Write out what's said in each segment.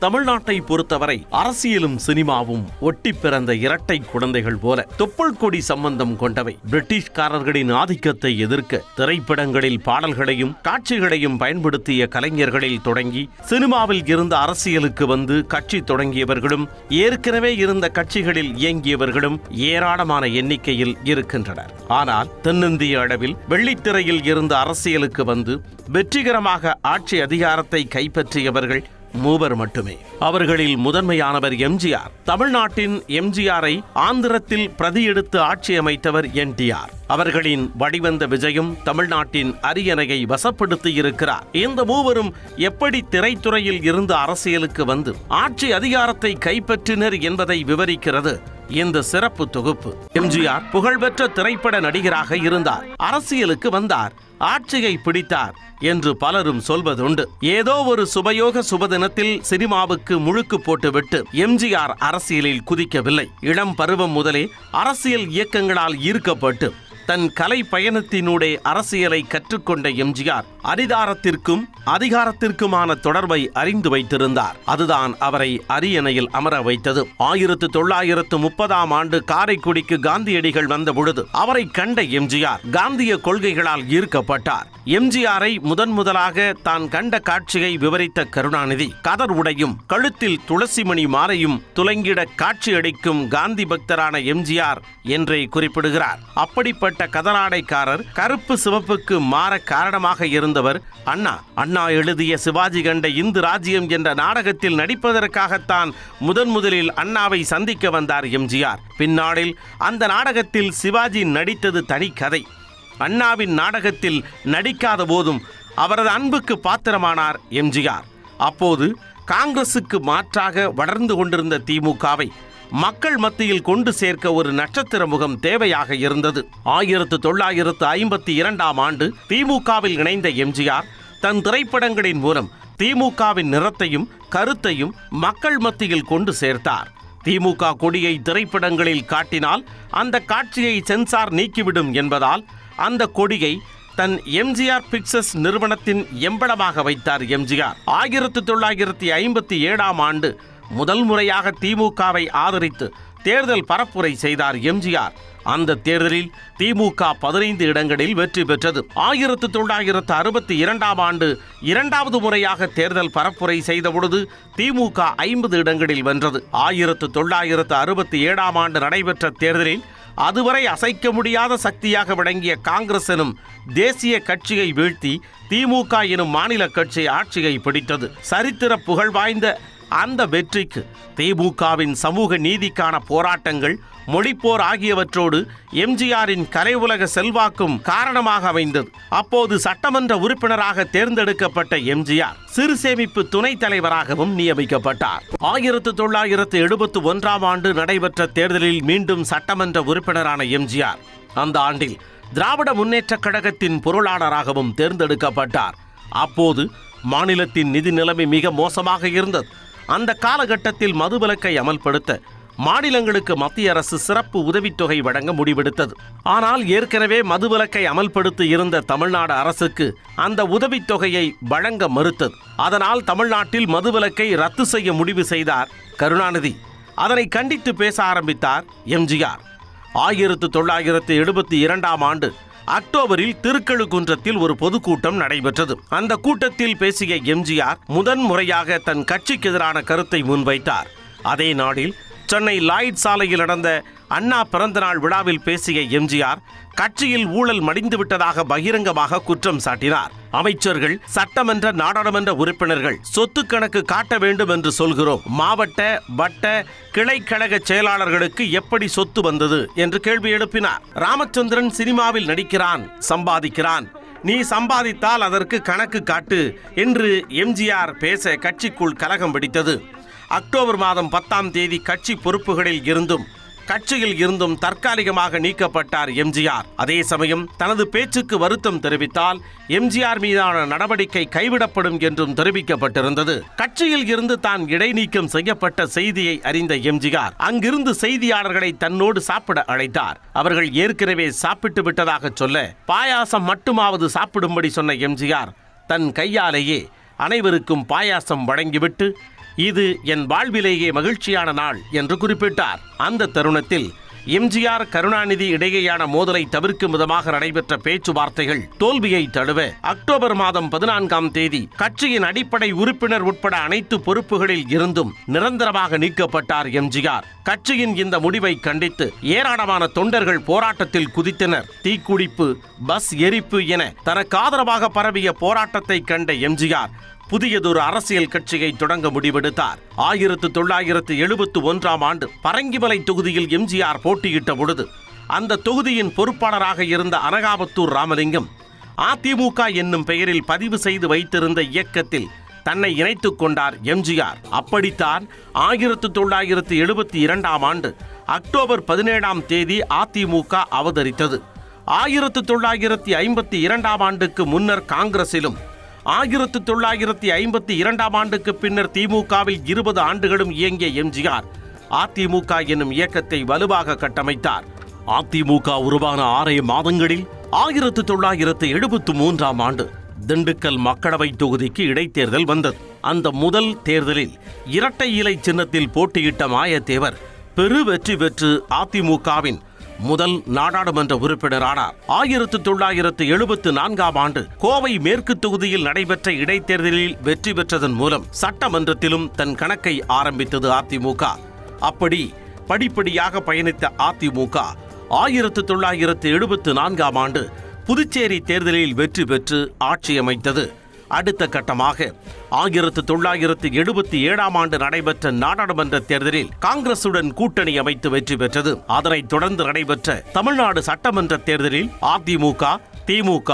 தமிழ்நாட்டை பொறுத்தவரை அரசியலும் சினிமாவும் ஒட்டி பிறந்த இரட்டை குழந்தைகள் போல தொப்புள் கொடி சம்பந்தம் கொண்டவை. பிரிட்டிஷ்காரர்களின் ஆதிக்கத்தை எதிர்க்க திரைப்படங்களில் பாடல்களையும் காட்சிகளையும் பயன்படுத்திய கலைஞர்களில் தொடங்கி சினிமாவில் இருந்த அரசியலுக்கு வந்து கட்சி தொடங்கியவர்களும் ஏற்கனவே இருந்த கட்சிகளில் இயங்கியவர்களும் ஏராளமான எண்ணிக்கையில் இருக்கின்றனர். ஆனால் தென்னிந்திய அளவில் வெள்ளித்திரையில் இருந்த அரசியலுக்கு வந்து வெற்றிகரமாக ஆட்சி அதிகாரத்தை கைப்பற்றியவர்கள் மூவர் மட்டுமே. அவர்களில் முதன்மையானவர் எம்ஜிஆர். தமிழ்நாட்டின் எம்ஜிஆரை ஆந்திரத்தில் பிரதியெடுத்து ஆட்சி அமைத்தவர் என்டிஆர். அவர்களின் வடிவந்த விஜயம் தமிழ்நாட்டின் அரியணையை வசப்படுத்தி இருக்கிறார். இந்த மூவரும் எப்படி திரைத்துறையில் இருந்து அரசியலுக்கு வந்து ஆட்சி அதிகாரத்தை கைப்பற்றினர் என்பதை விவரிக்கிறது இந்த சிறப்பு தொகுப்பு. எம்ஜிஆர் புகழ்பெற்ற திரைப்பட நடிகராக இருந்தார். அரசியலுக்கு வந்தார், ஆட்சியை பிடித்தார் என்று பலரும் சொல்வதுண்டு. ஏதோ ஒரு சுபயோக சுபதினத்தில் சினிமாவுக்கு முழுக்கு போட்டுவிட்டு எம்ஜிஆர் அரசியலில் குதிக்கவில்லை. இளம் பருவம் முதலே அரசியல் இயக்கங்களால் ஈர்க்கப்பட்டு தன் கலை பயணத்தினூடே அரசியலை கற்றுக்கொண்ட எம்ஜிஆர் அதிகாரத்திற்கும் அதிகாரத்திற்குமான தொடர்பை அறிந்து வைத்திருந்தார். அதுதான் அவரை அரியணையில் அமர வைத்தது. 1930ஆம் ஆண்டு காரைக்குடிக்கு காந்தியடிகள் வந்த பொழுது அவரை கண்ட எம்ஜிஆர் காந்திய கொள்கைகளால் ஈர்க்கப்பட்டார். எம்ஜிஆரை முதலாக தான் கண்ட காட்சியை விவரித்த கருணாநிதி, கதர் உடையும் கழுத்தில் துளசிமணி மாலையும் துலங்கிட காட்சியளிக்கும் காந்தி பக்தரான எம்ஜிஆர் என்றே குறிப்பிடுகிறார். அப்படிப்பட்ட கதராடைக்காரர் கருப்பு சிவப்புக்கு மாற காரணமாக இருந்தவர் அண்ணா. அண்ணா எழுதிய சிவாஜி கண்ட இந்து ராஜ்யம் என்ற நாடகத்தில் நடிப்பதற்காகத்தான் முதலில் அண்ணாவை சந்திக்க வந்தார் எம்ஜிஆர். பின்னாளில் அந்த நாடகத்தில் சிவாஜி நடித்தது தனி கதை. அண்ணாவின் நாடகத்தில் நடிக்காத போதும் அவரது அன்புக்கு பாத்திரமானார் எம்ஜிஆர். அப்போது காங்கிரசுக்கு மாற்றாக வளர்ந்து கொண்டிருந்த திமுகவை மக்கள் மத்தியில் கொண்டு சேர்க்க ஒரு நட்சத்திர முகம் தேவையாக இருந்தது. 1952ஆம் ஆண்டு திமுகவில் இணைந்த எம்ஜிஆர் தன் திரைப்படங்களின் மூலம் திமுகவின் நிறத்தையும் கருத்தையும் மக்கள் மத்தியில் கொண்டு சேர்த்தார். திமுக கொடியை திரைப்படங்களில் காட்டினால் அந்த காட்சியை சென்சார் நீக்கிவிடும் என்பதால் அந்த கொடியை தன் எம்ஜிஆர் பிக்சர்ஸ் நிறுவனத்தின் எம்பளமாக வைத்தார் எம்ஜிஆர். 1957ஆம் ஆண்டு முதல் முறையாக திமுகவை ஆதரித்து தேர்தல் பரப்புரை செய்தார் எம்ஜிஆர். அந்த தேர்தலில் திமுக 15 இடங்களில் வெற்றி பெற்றது. 1962ஆம் ஆண்டு இரண்டாவது முறையாக தேர்தல் பரப்புரை செய்த பொழுது திமுக 50 இடங்களில் வென்றது. 1967ஆம் ஆண்டு நடைபெற்ற தேர்தலில் அதுவரை அசைக்க முடியாத சக்தியாக விளங்கிய காங்கிரஸ் எனும் தேசிய கட்சியை வீழ்த்தி திமுக எனும் மாநில கட்சி ஆட்சியை பிடித்தது. சரித்திர புகழ் வாய்ந்த அந்த வெற்றிக்கு திமுகவின் சமூக நீதிக்கான போராட்டங்கள், மொழிப்போர் ஆகியவற்றோடு எம்ஜிஆரின் கலை உலக செல்வாக்கும் காரணமாக அமைந்தது. அப்போது சட்டமன்ற உறுப்பினராக தேர்ந்தெடுக்கப்பட்ட எம்ஜிஆர் சிறு சேமிப்பு துணைத் தலைவராகவும் நியமிக்கப்பட்டார். 1971ஆம் ஆண்டு நடைபெற்ற தேர்தலில் மீண்டும் சட்டமன்ற உறுப்பினரான எம்ஜிஆர் அந்த ஆண்டில் திராவிட முன்னேற்றக் கழகத்தின் பொருளாளராகவும் தேர்ந்தெடுக்கப்பட்டார். அப்போது மாநிலத்தின் நிதி நிலைமை மிக மோசமாக இருந்தது. அந்த காலகட்டத்தில் மதுவிலக்கை அமல்படுத்த மாநிலங்களுக்கு மத்திய அரசு சிறப்பு உதவித்தொகை வழங்க முடிவெடுத்தது. ஆனால் ஏற்கனவே மதுவிலக்கை அமல்படுத்தி இருந்த தமிழ்நாடு அரசுக்கு அந்த உதவித்தொகையை வழங்க மறுத்தது. அதனால் தமிழ்நாட்டில் மதுவிலக்கை ரத்து செய்ய முடிவு செய்தார் கருணாநிதி. அதனை கண்டித்து பேச ஆரம்பித்தார் எம்ஜிஆர். 1972ஆம் ஆண்டு அக்டோபரில் திருக்கழுக்குன்றத்தில் ஒரு பொதுக்கூட்டம் நடைபெற்றது. அந்த கூட்டத்தில் பேசிய எம்ஜிஆர் முறையாக தன் கட்சிக்கு எதிரான கருத்தை முன்வைத்தார். அதே நாளில் சென்னை லாய்ட் சாலையில் நடந்த அண்ணா பிறந்தநாள் விழாவில் பேசிய எம்ஜிஆர் கட்சியில் ஊழல் மடிந்து விட்டதாக பகிரங்கமாக குற்றம் சாட்டினார். அமைச்சர்கள், சட்டமன்ற நாடாளுமன்ற உறுப்பினர்கள் சொத்து கணக்கு காட்ட வேண்டும் என்று சொல்கிறோம். மாவட்ட வட்ட கிளை கழக செயலாளர்களுக்கு எப்படி சொத்து வந்தது என்று கேள்வி எழுப்பினார். ராமச்சந்திரன் சினிமாவில் நடிக்கிறான், சம்பாதிக்கிறான், நீ சம்பாதித்தால் அதற்கு கணக்கு காட்டு என்று எம்ஜிஆர் பேச கட்சிக்குள் கலகம் வெடித்தது. அக்டோபர் மாதம் 10ஆம் தேதி கட்சி பொறுப்புகளில் இருந்தும் தற்காலிகமாக நீக்கப்பட்டார் எம்ஜிஆர். அதே சமயம் தனது பேச்சுக்கு வருத்தம் தெரிவித்தால் எம்ஜிஆர் மீதான நடவடிக்கை கைவிடப்படும் என்றும் தெரிவிக்கப்பட்டிருந்தது. கட்சியில் இருந்து தான் இடைநீக்கம் செய்யப்பட்ட செய்தியை அறிந்த எம்ஜிஆர் அங்கிருந்து செய்தியாளர்களை தன்னோடு சாப்பிட அழைத்தார். அவர்கள் ஏற்கனவே சாப்பிட்டு விட்டதாக சொல்ல பாயாசம் மட்டுமாவது சாப்பிடும்படி சொன்ன எம்ஜிஆர் தன் கையாலேயே அனைவருக்கும் பாயாசம் வழங்கிவிட்டு இது என் வாழ்விலேயே மகிழ்ச்சியான நாள் என்று குறிப்பிட்டார். அந்த தருணத்தில் எம்ஜிஆர் கருணாநிதி இடையேயான மோதலை தவிர்க்கும் விதமாக நடைபெற்ற பேச்சுவார்த்தைகள் தோல்வியை தழுவ அக்டோபர் மாதம் 14ஆம் தேதி கட்சியின் அடிப்படை உறுப்பினர் உட்பட அனைத்து பொறுப்புகளில் இருந்தும் நிரந்தரமாக நீக்கப்பட்டார் எம்ஜிஆர். கட்சியின் இந்த முடிவை கண்டித்து ஏராளமான தொண்டர்கள் போராட்டத்தில் குதித்தனர். தீக்குடிப்பு, பஸ் எரிப்பு என தனக்கு ஆதரவாக பரவிய போராட்டத்தை கண்ட எம்ஜிஆர் புதியதொரு அரசியல் கட்சியை தொடங்க முடிவெடுத்தார். 1971ஆம் ஆண்டு பரங்கிமலை தொகுதியில் எம்ஜிஆர் போட்டியிட்ட பொழுது அந்த தொகுதியின் பொறுப்பாளராக இருந்த அனகாபத்தூர் ராமலிங்கம் அதிமுக என்னும் பெயரில் பதிவு செய்து வைத்திருந்த இயக்கத்தில் தன்னை இணைத்துக் கொண்டார் எம்ஜிஆர். அப்படித்தான் 1972ஆம் ஆண்டு அக்டோபர் 17ஆம் தேதி அதிமுக அவதரித்தது. 1952ஆம் ஆண்டுக்கு முன்னர் காங்கிரசிலும் 1952ஆம் ஆண்டுக்கு பின்னர் திமுகவில் 20 ஆண்டுகளும் இயங்கிய எம்ஜிஆர் அதிமுக என்னும் இயக்கத்தை வலுவாக கட்டமைத்தார். அதிமுக உருவான 6 மாதங்களில் 1973ஆம் ஆண்டு திண்டுக்கல் மக்களவை தொகுதிக்கு இடைத்தேர்தல் வந்தது. அந்த முதல் தேர்தலில் இரட்டை இலை சின்னத்தில் போட்டியிட்ட மாயத்தேவர் பெரு வெற்றி பெற்று அதிமுகவின் முதல் நாடாளுமன்ற உறுப்பினரானார். 1974ஆம் ஆண்டு கோவை மேற்கு தொகுதியில் நடைபெற்ற இடைத்தேர்தலில் வெற்றி பெற்றதன் மூலம் சட்டமன்றத்திலும் தன் கணக்கை ஆரம்பித்தது அதிமுக. அப்படி படிப்படியாக பயணித்த அதிமுக 1974ஆம் ஆண்டு புதுச்சேரி தேர்தலில் வெற்றி பெற்று ஆட்சி அமைத்தது. அடுத்த கட்டமாக 1977ஆம் ஆண்டு நடைபெற்ற நாடாளுமன்ற தேர்தலில் காங்கிரசுடன் கூட்டணி அமைத்து வெற்றி பெற்றது. அதனைத் தொடர்ந்து நடைபெற்ற தமிழ்நாடு சட்டமன்ற தேர்தலில் அதிமுக, திமுக,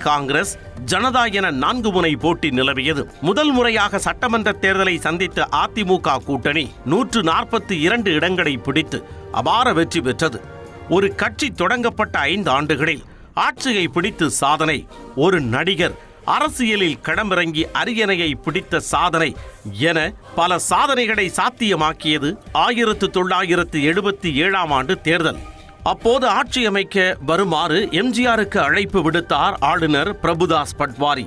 காங்கிரஸ், ஜனதா என 4 முனை போட்டி நிலவியது. முதல் முறையாக சட்டமன்ற தேர்தலை சந்தித்த அதிமுக கூட்டணி 142 இடங்களை பிடித்து அபார வெற்றி பெற்றது. ஒரு கட்சி தொடங்கப்பட்ட 5 ஆண்டுகளில் ஆட்சியை பிடித்து சாதனை, ஒரு நடிகர் அரசியலில் களமிறங்கி அரியணையை பிடித்த சாதனை என பல சாதனைகளை சாத்தியமாக்கியது 1977ஆம் ஆண்டு தேர்தல். அப்போது ஆட்சி அமைக்க வருமாறு எம்ஜிஆருக்கு அழைப்பு விடுத்தார் ஆளுநர் பிரபுதாஸ் பட்வாரி.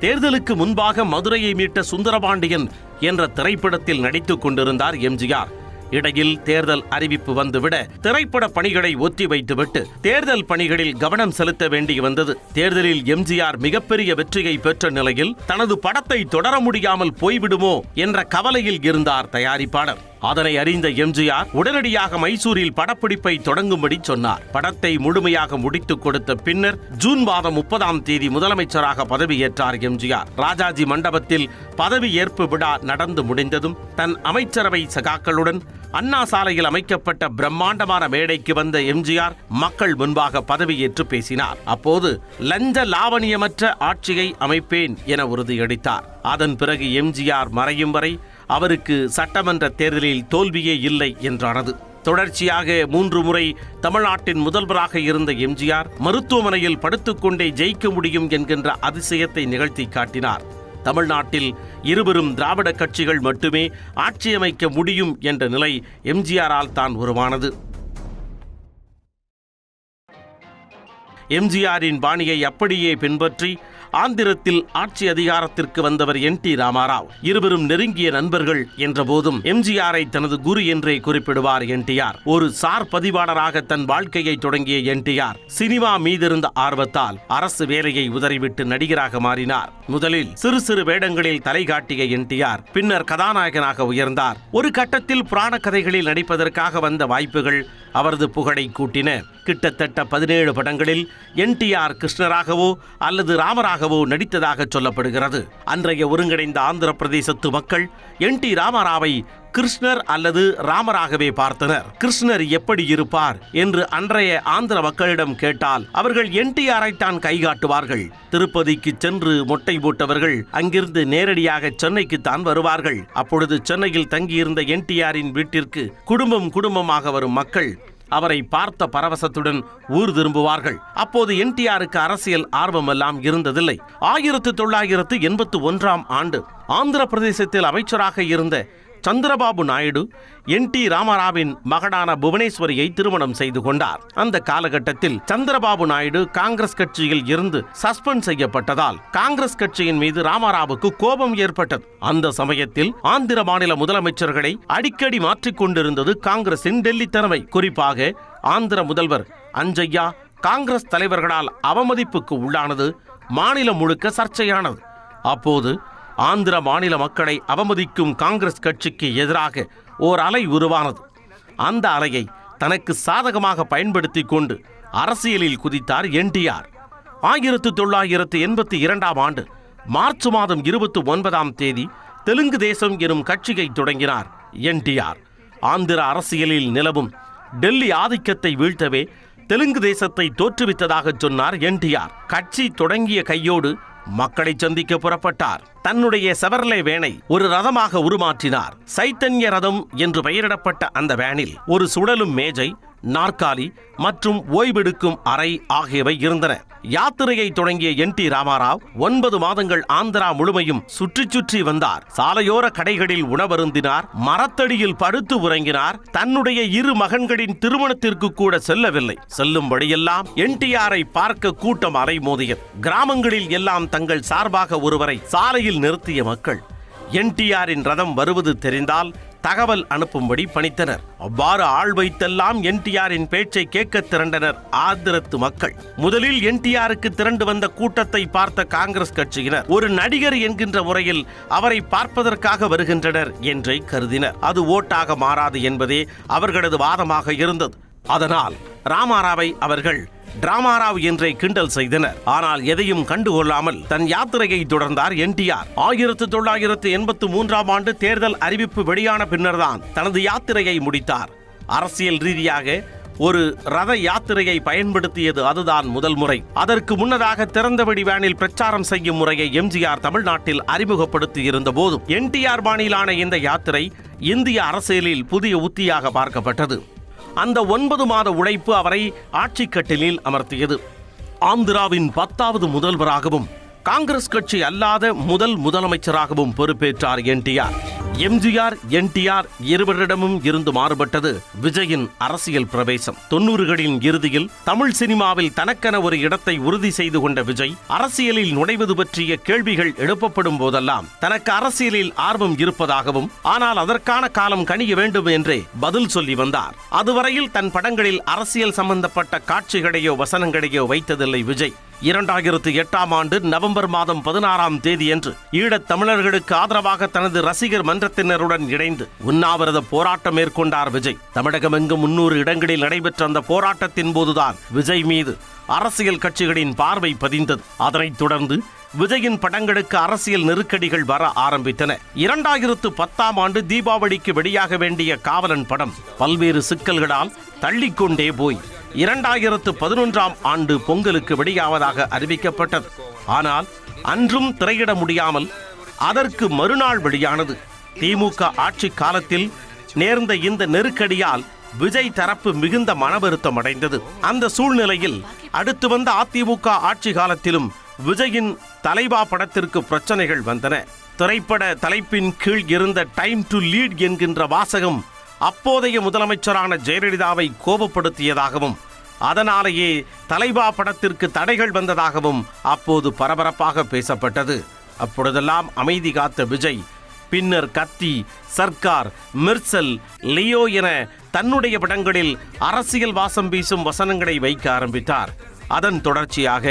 தேர்தலுக்கு முன்பாக மதுரையை மீட்ட சுந்தரபாண்டியன் என்ற திரைப்படத்தில் நடித்துக் கொண்டிருந்தார் எம்ஜிஆர். இடையில் தேர்தல் அறிவிப்பு வந்துவிட திரைப்பட பணிகளை ஒத்தி வைத்துவிட்டு தேர்தல் பணிகளில் கவனம் செலுத்த வேண்டி வந்தது. தேர்தலில் எம்ஜிஆர் மிகப்பெரிய வெற்றியை பெற்ற நிலையில் தனது படத்தை தொடர முடியாமல் போய்விடுமோ என்ற கவலையில் இருந்தார் தயாரிப்பாளர். அதனை அறிந்த எம்ஜிஆர் உடனடியாக மைசூரில் படப்பிடிப்பை தொடங்கும்படி சொன்னார். படத்தை முழுமையாக முடித்துக் கொடுத்த பின்னர் ஜூன் மாதம் 30ஆம் தேதி முதலமைச்சராக பதவியேற்றார் எம்ஜிஆர். ராஜாஜி மண்டபத்தில் பதவி ஏற்பு விழா நடந்து முடிந்ததும் தன் அமைச்சரவை சகாக்களுடன் அண்ணா சாலையில் அமைக்கப்பட்ட பிரம்மாண்டமான மேடைக்கு வந்த எம்ஜிஆர் மக்கள் முன்பாக பதவியேற்று பேசினார். அப்போது லஞ்ச லாவணியமற்ற ஆட்சியை அமைப்பேன் என உறுதியளித்தார். அதன் பிறகு எம்ஜிஆர் மறையும் வரை அவருக்கு சட்டமன்ற தேர்தலில் தோல்வியே இல்லை என்றானது. தொடர்ச்சியாக 3 முறை தமிழ்நாட்டின் முதல்வராக இருந்த எம்ஜிஆர் மருத்துவமனையில் படுத்துக்கொண்டே ஜெயிக்க முடியும் என்கின்ற அதிசயத்தை நிகழ்த்தி காட்டினார். தமிழ்நாட்டில் இருவரும் திராவிட கட்சிகள் மட்டுமே ஆட்சி அமைக்க முடியும் என்ற நிலை எம்ஜிஆரால் தான் உருவானது. எம்ஜிஆரின் பாணியை அப்படியே பின்பற்றி ஆந்திரத்தில் ஆட்சி அதிகாரத்திற்கு வந்தவர் NT ராமாராவ். இருவரும் நெருங்கிய நண்பர்கள் என்ற போதும் எம்ஜிஆரை தனது குரு என்றே குறிப்பிடுவார் NTR. ஒரு சார் பதிவாளராக தன் வாழ்க்கையை தொடங்கிய NTR சினிமா மீதிருந்த ஆர்வத்தால் அரசு வேலையை உதறிவிட்டு நடிகராக மாறினார். முதலில் சிறு சிறு வேடங்களில் தலை காட்டிய NTR பின்னர் கதாநாயகனாக உயர்ந்தார். ஒரு கட்டத்தில் புராண கதைகளில் நடிப்பதற்காக வந்த வாய்ப்புகள் அவரது புகழை கூட்டின. கிட்டத்தட்ட 17 படங்களில் NTR கிருஷ்ணராகவோ அல்லது ராமராகவோ நடித்ததாக சொல்லப்படுகிறது. அன்றைய ஒருங்கிணைந்த ஆந்திர பிரதேசத்து மக்கள் NT ராமாராவை கிருஷ்ணர் அல்லது ராமராகவே பார்த்தனர். கிருஷ்ணர் எப்படி இருப்பார் என்று அன்றைய ஆந்திர மக்களிடம் கேட்டால் அவர்கள் NTRஐ தான் கைகாட்டுவார்கள். திருப்பதிக்கு சென்று மொட்டை போட்டவர்கள் அங்கிருந்து நேரடியாக சென்னைக்கு தான் வருவார்கள். அப்பொழுது சென்னையில் தங்கியிருந்த NTRின் வீட்டிற்கு குடும்பமாக வரும் மக்கள் அவரை பார்த்த பரவசத்துடன் ஊர் திரும்புவார்கள். அப்போது NTRக்கு அரசியல் ஆர்வமெல்லாம் இருந்ததில்லை. 1981ஆம் ஆண்டு ஆந்திர பிரதேசத்தில் அமைச்சராக இருந்த சந்திரபாபு நாயுடு NT ராமராவின் மகனான புவனேஸ்வரியை திருமணம் செய்து கொண்டார். அந்த காலகட்டத்தில் சந்திரபாபு நாயுடு காங்கிரஸ் கட்சியில் இருந்து சஸ்பெண்ட் செய்யப்பட்டதால் காங்கிரஸ் கட்சியின் மீது ராமராவுக்கு கோபம் ஏற்பட்டது. அந்த சமயத்தில் ஆந்திர மாநில முதலமைச்சர்களை அடிக்கடி மாற்றிக் கொண்டிருந்தது காங்கிரசின் டெல்லி தலைமை. குறிப்பாக ஆந்திர முதல்வர் அஞ்சையா காங்கிரஸ் தலைவர்களால் அவமதிப்புக்கு உள்ளானது மாநிலம் முழுக்க சர்ச்சையானது. அப்போது ஆந்திர மாநில மக்களை அவமதிக்கும் காங்கிரஸ் கட்சிக்கு எதிராக ஓர் அலை உருவானது. அந்த அலையை தனக்கு சாதகமாக பயன்படுத்தி கொண்டு அரசியலில் குதித்தார் NTR. 1982 ஆண்டு மார்ச் மாதம் 29 தெலுங்கு தேசம் எனும் கட்சியை தொடங்கினார் NTR. ஆந்திர அரசியலில் நிலவும் டெல்லி ஆதிக்கத்தை வீழ்த்தவே தெலுங்கு தேசத்தை தோற்றுவித்ததாக சொன்னார் NTR. கட்சி தொடங்கிய கையோடு மக்களை சந்திக்க புறப்பட்டார். தன்னுடைய செவர்லே வேனை ஒரு ரதமாக உருமாற்றினார். சைத்தன்ய ரதம் என்று பெயரிடப்பட்ட அந்த வேனில் ஒரு சுழலும் மேஜை, நாற்காலி மற்றும் ஓய்வெடுக்கும் அறை ஆகியவை இருந்தன. யாத்திரையை தொடங்கிய NT ராமராவ் 9 மாதங்கள் ஆந்திரா முழுமையும் சுற்றி வந்தார். சாலையோர கடைகளில் உணவருந்தினார், மரத்தடியில் படுத்து உறங்கினார். தன்னுடைய 2 மகன்களின் திருமணத்திற்கு கூட செல்லவில்லை. செல்லும்படியெல்லாம் NTRஐ பார்க்க கூட்டம் அலைமோதியது. கிராமங்களில் எல்லாம் தங்கள் சார்பாக ஒருவரை சாலையில் நிறுத்திய மக்கள் NTRின் ரதம் வருவது தெரிந்தால் தகவல் அனுப்பும்படி பணித்தனர். அவ்வாறு ஆள் வைத்தெல்லாம் NTRின் பேச்சை கேட்க திரண்டனர் ஆந்திரத்து மக்கள். முதலில் NTRக்கு திரண்டு வந்த கூட்டத்தை பார்த்த காங்கிரஸ் கட்சியினர் ஒரு நடிகர் என்கின்ற முறையில் அவரை பார்ப்பதற்காக வருகின்றனர் என்றே கருதினர். அது ஓட்டாக மாறாது என்பதே அவர்களது வாதமாக இருந்தது. அதனால் ராமராவை அவர்கள் டிராமாராவ் என்றே கிண்டல் செய்தனர். ஆனால் எதையும் கண்டுகொள்ளாமல் தன் யாத்திரையை தொடர்ந்தார் NTR. 1983 ஆண்டு தேர்தல் அறிவிப்பு வெளியான பின்னர்தான் தனது யாத்திரையை முடித்தார். அரசியல் ரீதியாக ஒரு ரத யாத்திரையை பயன்படுத்தியது அதுதான் முதல் முறை. அதற்கு முன்னதாக திறந்தவெளி வேனில் பிரச்சாரம் செய்யும் முறையை MGR தமிழ்நாட்டில் அறிமுகப்படுத்தி இருந்த போதும் NTR பாணியிலான இந்த யாத்திரை இந்திய அரசியலில் புதிய உத்தியாக பார்க்கப்பட்டது. அந்த 9 மாத உழைப்பு அவரை ஆட்சி கட்டிலில் அமர்த்தியது. ஆந்திராவின் 10வது முதல்வராகவும் காங்கிரஸ் கட்சி அல்லாத முதல் முதலமைச்சராகவும் பொறுப்பேற்றார் NTR. MGR NTR இருவரிடமும் இருந்து மாறுபட்டது விஜயின் அரசியல் பிரவேசம். 90களின் இறுதியில் தமிழ் சினிமாவில் தனக்கென ஒரு இடத்தை உறுதி செய்து கொண்ட விஜய் அரசியலில் நுழைவது பற்றிய கேள்விகள் எழுப்பப்படும் போதெல்லாம் தனக்கு அரசியலில் ஆர்வம் இருப்பதாகவும் ஆனால் அதற்கான காலம் கணிய வேண்டும் என்றே பதில் சொல்லி வந்தார். அதுவரையில் தன் படங்களில் அரசியல் சம்பந்தப்பட்ட காட்சிகளையோ வசனங்களையோ வைத்ததில்லை விஜய். 2008 ஆண்டு நவம்பர் மாதம் 16 அன்று ஈழத் தமிழர்களுக்கு ஆதரவாக தனது ரசிகர் மன்றத்தினருடன் இணைந்து உண்ணாவிரத போராட்டம் மேற்கொண்டார் விஜய். தமிழகமெங்கும் 300 இடங்களில் நடைபெற்ற அந்த போராட்டத்தின் போதுதான் விஜய் மீது அரசியல் கட்சிகளின் பார்வை பதிந்தது. அதனைத் தொடர்ந்து விஜயின் படங்களுக்கு அரசியல் நெருக்கடிகள் வர ஆரம்பித்தன. 2010 ஆண்டு தீபாவளிக்கு வெளியாக வேண்டிய காவலன் படம் பல்வேறு சிக்கல்களால் தள்ளிக்கொண்டே போய் 2011 ஆண்டு பொங்கலுக்கு வெளியாவதாக அறிவிக்கப்பட்டது. ஆனால் அன்றும் திரையிட முடியாமல் அதற்கு மறுநாள் வெளியானது. திமுக ஆட்சி காலத்தில் நேர்ந்த இந்த நெருக்கடியால் விஜய் தரப்பு மிகுந்த மனவருத்தம் அடைந்தது. அந்த சூழ்நிலையில் அடுத்து வந்த அதிமுக ஆட்சி காலத்திலும் விஜயின் தலைவா படத்திற்கு பிரச்சனைகள் வந்தன. திரைப்பட தலைப்பின் கீழ் இருந்த டைம் டு லீட் என்கின்ற வாசகம் அப்போதைய முதலமைச்சரான ஜெயலலிதாவை கோபப்படுத்தியதாகவும் அதனாலேயே தலைவா படத்திற்கு தடைகள் வந்ததாகவும் அப்போது பரபரப்பாக பேசப்பட்டது. அப்பொழுதெல்லாம் அமைதி காத்த விஜய் பின்னர் கத்தி, சர்க்கார், மிர்சல், லியோ என தன்னுடைய படங்களில் அரசியல் வாசம் வீசும் வசனங்களை வைக்க ஆரம்பித்தார். அதன் தொடர்ச்சியாக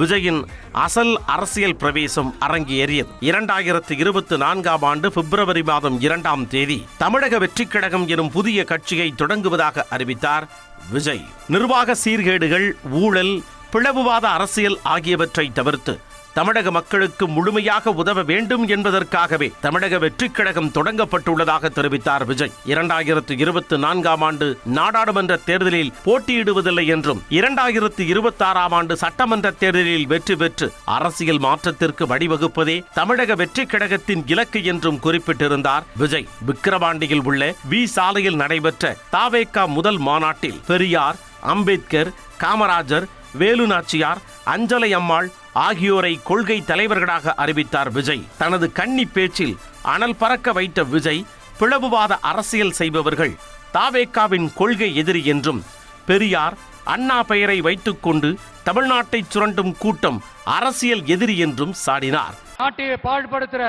விஜயின் அசல் அரசியல் பிரவேசம் அரங்கேறியது. 2024 ஆண்டு பிப்ரவரி மாதம் 2 தமிழக வெற்றிக் கழகம் எனும் புதிய கட்சியை தொடங்குவதாக அறிவித்தார் விஜய். நிர்வாக சீர்கேடுகள், ஊழல், பிளவுவாத அரசியல் ஆகியவற்றை தவிர்த்து தமிழக மக்களுக்கு முழுமையாக உதவ வேண்டும் என்பதற்காகவே தமிழக வெற்றிக் கழகம் தொடங்கப்பட்டுள்ளதாக தெரிவித்தார் விஜய். 2024 ஆண்டு நாடாளுமன்ற தேர்தலில் போட்டியிடுவதில்லை என்றும் 2026 ஆண்டு சட்டமன்ற தேர்தலில் வெற்றி பெற்று அரசியல் மாற்றத்திற்கு வழிவகுப்பதே தமிழக வெற்றிக் கழகத்தின் இலக்கு என்றும் குறிப்பிட்டிருந்தார் விஜய். விக்கிரவாண்டியில் உள்ள வி சாலையில் நடைபெற்ற தாவேகா முதல் மாநாட்டில் பெரியார், அம்பேத்கர், காமராஜர், வேலுநாச்சியார், அஞ்சலை அம்மாள் ஆகியோரை கொள்கை தலைவர்களாக அறிவித்தார் விஜய். தனது கன்னி பேச்சில் அனல் பறக்க வைத்த விஜய் பிளவுவாத அரசியல் செய்பவர்கள் தாவேகாவின் கொள்கை எதிரி என்றும், பெரியார் அண்ணா பெயரை வைத்துக்கொண்டு தமிழ்நாட்டை சுரண்டும் கூட்டம் அரசியல் எதிரி என்றும் சாடினார். நாட்டையை பாழ்படுத்துற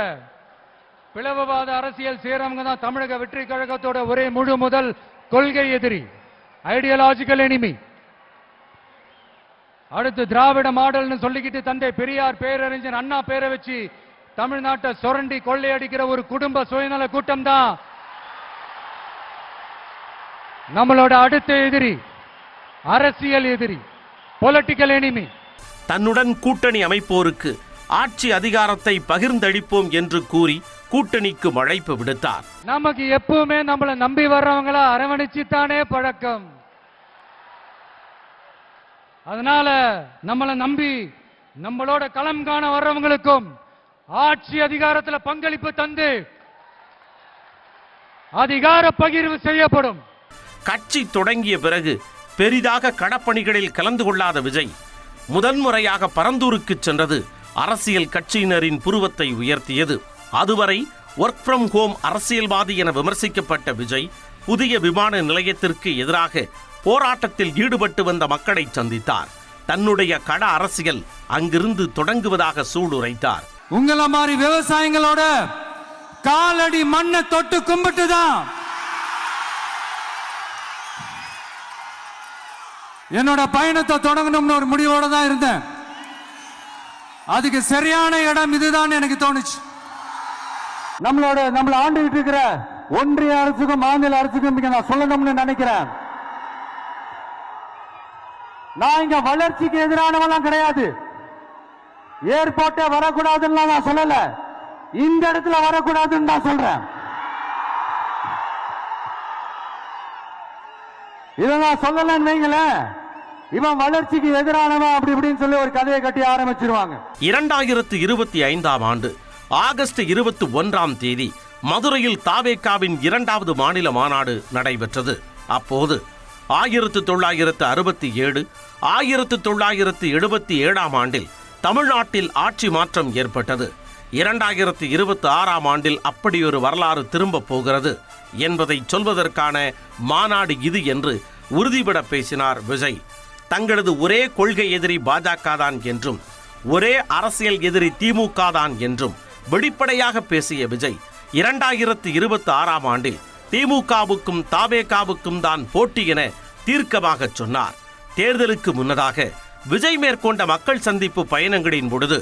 பிளவுவாத அரசியல் செய்யறவங்க தான் தமிழக வெற்றி கழகத்தோட ஒரே முழு முதல் கொள்கை எதிரி, ஐடியாலஜிக்கல் எனிமி. அடுத்து திராவிட மாடல்னு சொல்லிக்கிட்டு தந்தை பெரியார் பேரறிஞர் அண்ணா பேரை வச்சு தமிழ்நாட்டை சுரண்டி கொள்ளையடிக்கிற ஒரு குடும்ப சுயநல கூட்டம் தான் நம்மளோட அடுத்த எதிரி, அரசியல் எதிரி, பொலிட்டிக்கல் எனிமி. தன்னுடன் கூட்டணி அமைப்போருக்கு ஆட்சி அதிகாரத்தை பகிர்ந்தளிப்போம் என்று கூறி கூட்டணிக்கு அழைப்பு விடுத்தார். நமக்கு எப்பவுமே நம்மளை நம்பி வர்றவங்கள அரவணைச்சுத்தானே பழக்கம். அதனால நம்மளை நம்பி நம்மளோட களம் காண வர்றவங்களுக்கும் ஆட்சி அதிகாரத்தில் பங்களிப்பு தந்து அதிகார பகிர்வு செய்யப்படும். கட்சி தொடங்கிய பிறகு பெரிதாக களப்பணிகளில் கலந்து கொள்ளாத விஜய் முதன்முறையாக பரந்தூருக்கு சென்றது அரசியல் கட்சியினரின் புருவத்தை உயர்த்தியது. அதுவரை ஒர்க் ஃப்ரம் ஹோம் அரசியல்வாதி என விமர்சிக்கப்பட்ட விஜய் புதிய விமான நிலையத்திற்கு எதிராக போராட்டத்தில் ஈடுபட்டு வந்த மக்களை சந்தித்தார். தன்னுடைய கள அரசியல் அங்கிருந்து தொடங்குவதாக சூளுரைத்தார். உங்கள மாதிரி விவசாயிகளோட காலடி மண்ணை தொட்டு கும்பிட்டுதான் என்னோட பயணத்தை தொடங்கணும்னு ஒரு முடிவோட தான் இருந்தேன். அதுக்கு சரியான இடம் இதுதான் எனக்கு தோணுச்சு. நம்மள ஆண்டுகிட்டு இருக்கிற ஒன்றிய அரசுக்கும் மாநில அரசுக்கும் நான் சொல்லணும்னு நினைக்கிறேன். நான் இங்க வளர்ச்சிக்கு எதிரானவெல்லாம் கிடையாது. ஏர்போர்ட்டே வரக்கூடாதுன்னு நான் சொல்லல, இந்த இடத்துல வரக்கூடாதுன்னு நான் சொல்றேன். இதை நான் சொல்லலன்னு வைங்களேன், இவன் வளர்ச்சிக்கு எதிரானவன் அப்படி இப்படின்னு சொல்லி ஒரு கதையை கட்டி ஆரம்பிச்சிருவாங்க. 2025ஆம் ஆண்டு ஆகஸ்ட் 21ஆம் தேதி மதுரையில் தாவேகாவின் 2வது மாநில மாநாடு நடைபெற்றது. அப்போது 1967, 1977ஆம் ஆண்டில் தமிழ்நாட்டில் ஆட்சி மாற்றம் ஏற்பட்டது. 2026ஆம் ஆண்டில் அப்படியொரு வரலாறு திரும்ப போகிறது என்பதை சொல்வதற்கான மாநாடு இது என்று உறுதிபட பேசினார் விஜய். தங்களது ஒரே கொள்கை எதிரி பாஜக தான் என்றும், ஒரே அரசியல் எதிரி திமுக தான் என்றும் வெளிப்படையாக பேசிய விஜய் 2026ஆம் ஆண்டில் திமுகவுக்கும் தாவேகாவுக்கும் தான் போட்டி என தீர்க்கமாக சொன்னார். தேர்தலுக்கு முன்னதாக விஜய் மேற்கொண்ட மக்கள் சந்திப்பு பயணங்களின் பொழுது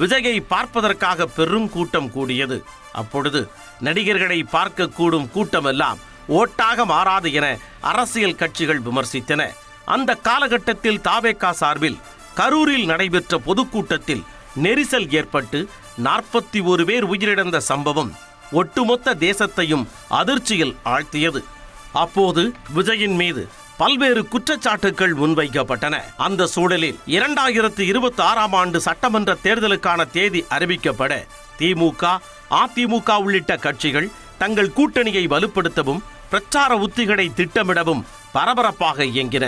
விஜயை பார்ப்பதற்காக பெரும் கூட்டம் கூடியது. அப்பொழுது நடிகர்களை பார்க்க கூடும் கூட்டமெல்லாம் ஓட்டாக மாறாது என அரசியல் கட்சிகள் விமர்சித்தன. அந்த காலகட்டத்தில் தாவேகா சார்பில் கரூரில் நடைபெற்ற பொதுக்கூட்டத்தில் நெரிசல் ஏற்பட்டு 41 பேர் உயிரிழந்த சம்பவம் ஒட்டுமொத்த தேசத்தையும் அதிர்ச்சியில் ஆழ்த்தியது. அப்போது விஜயின் மீது பல்வேறு குற்றச்சாட்டுகள் முன்வைக்கப்பட்டன. அந்த சூழலில் 2026ஆம் ஆண்டு சட்டமன்ற தேர்தலுக்கான தேதி அறிவிக்கப்பட திமுக, அதிமுக உள்ளிட்ட கட்சிகள் தங்கள் கூட்டணியை வலுப்படுத்தவும் பிரச்சார உத்திகளை திட்டமிடவும் பரபரப்பாக இயங்கின.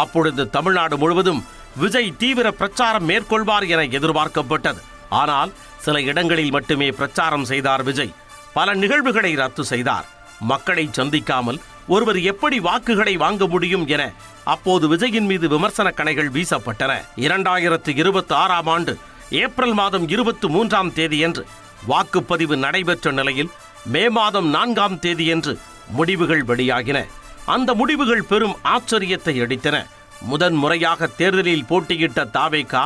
அப்பொழுது தமிழ்நாடு முழுவதும் விஜய் தீவிர பிரச்சாரம் மேற்கொள்வார் என எதிர்பார்க்கப்பட்டது. ஆனால் சில இடங்களில் மட்டுமே பிரச்சாரம் செய்தார் விஜய். பல நிகழ்வுகளை ரத்து செய்தார். மக்களை சந்திக்காமல் ஒருவர் எப்படி வாக்குகளை வாங்க முடியும் என அப்போது விஜயின் மீது விமர்சன கணைகள் வீசப்பட்டன. 2026ஆம் ஆண்டு ஏப்ரல் மாதம் 23ஆம் தேதியன்று வாக்குப்பதிவு நடைபெற்ற நிலையில் மே மாதம் 4ஆம் தேதியன்று முடிவுகள் வெளியாகின. அந்த முடிவுகள் பெரும் ஆச்சரியத்தை அளித்தன. முதன் முறையாக தேர்தலில் போட்டியிட்ட தாவேகா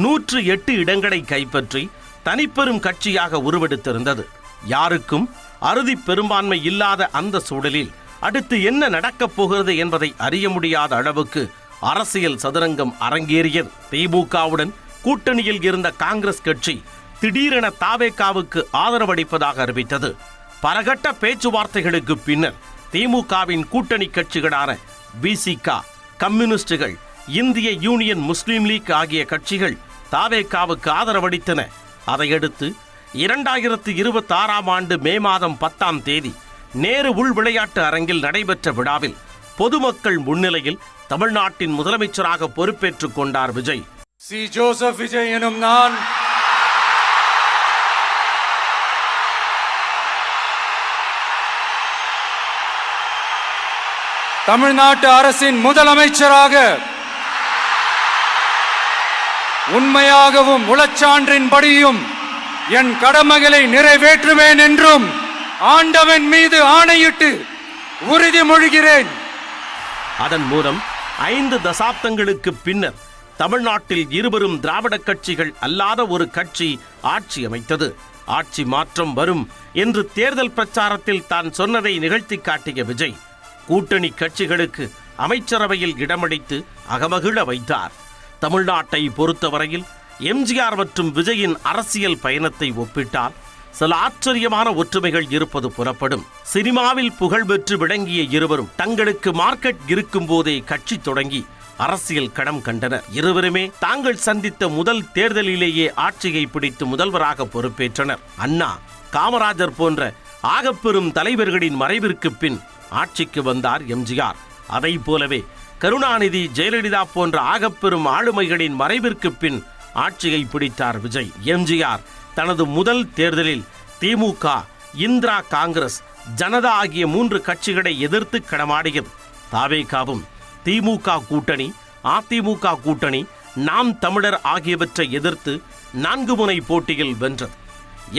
108 இடங்களை கைப்பற்றி தனிப்பெரும் கட்சியாக உருவெடுத்திருந்தது. யாருக்கும் அறுதி பெரும்பான்மை இல்லாத அந்த சூழலில் அடுத்து என்ன நடக்கப் போகிறது என்பதை அறிய முடியாத அளவுக்கு அரசியல் சதுரங்கம் அரங்கேறியது. திமுகவுடன் கூட்டணியில் இருந்த காங்கிரஸ் கட்சி திடீரென தாவேகாவுக்கு ஆதரவளிப்பதாக அறிவித்தது. பலகட்ட பேச்சுவார்த்தைகளுக்கு பின்னர் திமுகவின் கூட்டணி கட்சிகளான விசிக, கம்யூனிஸ்டுகள், இந்திய யூனியன் முஸ்லீம் லீக் ஆகிய கட்சிகள் தாவேகாவுக்கு ஆதரவளித்தன. அதையடுத்து 2026ஆம் ஆண்டு மே மாதம் 10ஆம் தேதி நேரு உள் விளையாட்டு அரங்கில் நடைபெற்ற விழாவில் பொதுமக்கள் முன்னிலையில் தமிழ்நாட்டின் முதலமைச்சராக பொறுப்பேற்றுக் கொண்டார் விஜய். சி ஜோசப் விஜய் எனும் நான் தமிழ்நாட்டு அரசின் முதலமைச்சராக உண்மையாகவும் உளச்சான்றின்படியும் என் கடமைகளை நிறைவேற்றுவேன் என்றும் ஆண்டவன் மீது ஆணையிட்டு உறுதிமொழிகிறேன். அதன் மூலம் 5 தசாப்தங்களுக்கு பின்னர் தமிழ்நாட்டில் இருவரும் திராவிட கட்சிகள் அல்லாத ஒரு கட்சி ஆட்சி அமைத்தது. ஆட்சி மாற்றம் வரும் என்று தேர்தல் பிரச்சாரத்தில் தான் சொன்னதை நிகழ்த்தி காட்டிய விஜய் கூட்டணி கட்சிகளுக்கு அமைச்சரவையில் இடமளித்து அகமகிழ வைத்தார். தமிழ்நாட்டை பொறுத்தவரையில் எம்ஜிஆர் மற்றும் விஜயின் அரசியல் பயணத்தை ஒப்பிட்டால் சில ஆச்சரியமான ஒற்றுமைகள் இருப்பது புலப்படும். சினிமாவில் புகழ்பெற்று விளங்கிய இருவரும் தங்களுக்கு மார்க்கெட் இருக்கும் போதே கட்சி தொடங்கி அரசியல் களம் கண்டனர். இருவருமே தாங்கள் சந்தித்த முதல் தேர்தலிலேயே ஆட்சியை பிடித்து முதல்வராக பொறுப்பேற்றனர். அண்ணா, காமராஜர் போன்ற ஆகப்பெரும் தலைவர்களின் மறைவிற்கு பின் ஆட்சிக்கு வந்தார் எம்ஜிஆர். அதை போலவே கருணாநிதி, ஜெயலலிதா போன்ற ஆகப்பெரும் ஆளுமைகளின் மறைவிற்கு பின் ஆட்சியை பிடித்தார் விஜய். எம்ஜிஆர் தனது முதல் தேர்தலில் திமுக, இந்திரா காங்கிரஸ், ஜனதா ஆகிய 3 கட்சிகளை எதிர்த்து களமாடியது. தாவேகாவும் திமுக கூட்டணி, அதிமுக கூட்டணி, நாம் தமிழர் ஆகியவற்றை எதிர்த்து 4 முனை போட்டியில் வென்றது.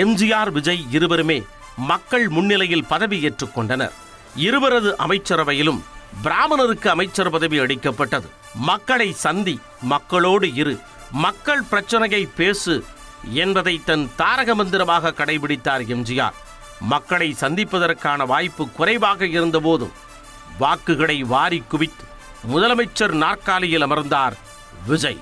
எம்ஜிஆர், விஜய் இருவருமே மக்கள் முன்னிலையில் பதவியேற்றுக் கொண்டனர். இருவரது அமைச்சரவையிலும் பிராமணருக்கு அமைச்சர் பதவி அளிக்கப்பட்டது. மக்களை சந்தி, மக்களோடு இரு, மக்கள் பிரச்சனையை பேசு என்பதை தன் தாரக மந்திரமாக கடைபிடித்தார் எம்ஜிஆர். மக்களை சந்திப்பதற்கான வாய்ப்பு குறைவாக இருந்தபோதும் வாக்குகளை வாரி குவித்து முதலமைச்சர் நாற்காலியில் அமர்ந்தார் விஜய்.